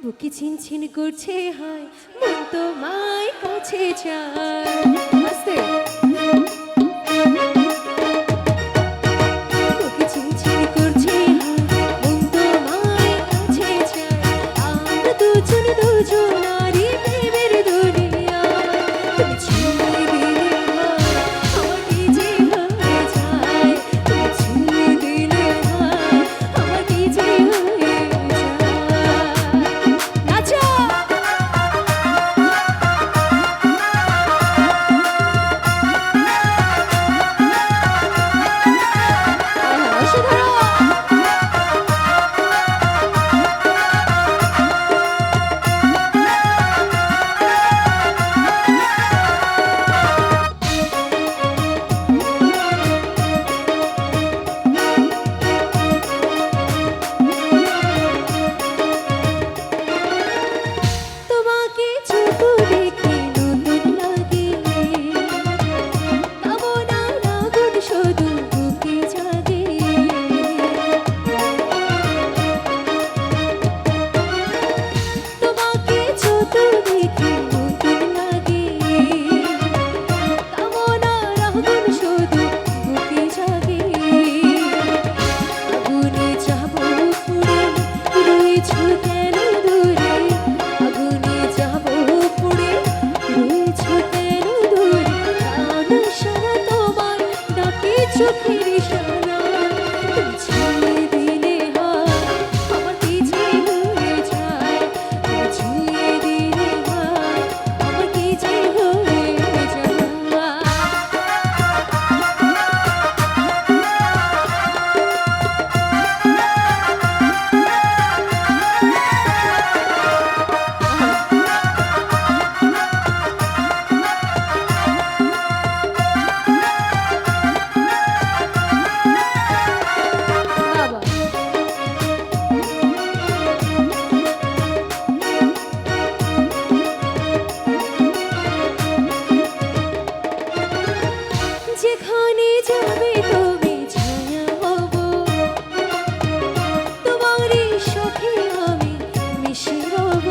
বুকে ছিনছিন করছে হয় মন তোমায় কাছে চায় আস্তে বুকে ছিনছিন করছে হয় মন তোমায় কাছে চায় আমরা দুজন দুজনারই প্রেমের দুনিয়া তুমি ছুঁয়ে দিলে হয় আমার কি যে হয়ে যায় তুমি ছুঁয়ে দিলে হয় আমার কি যে হয়ে যেখানে যাবে তুমি ছায়া হব তোমারই সখী আমি মিশে রব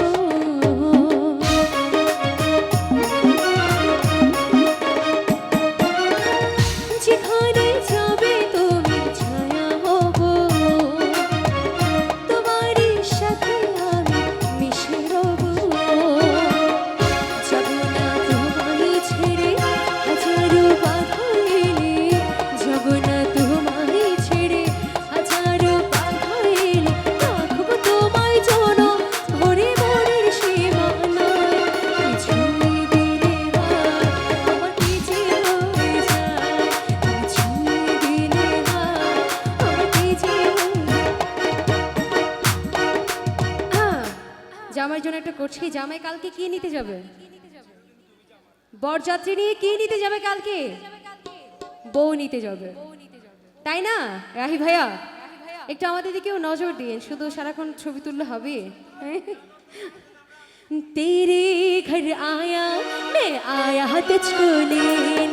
যেখানে যাবে তুমি ছায়া হব করছি, জামাই কালকে কি নিতে যাবে? বরযাত্রী নিয়ে কি নিতে যাবে কালকে? বউ নিতে যাবে, তাই না রাহি ভাইয়া? একটু আমাদের দিকেও নজর দিন, শুধু সারাক্ষণ ছবি তুললে হবে? तेरे घर आया मैं आया तुझको लेने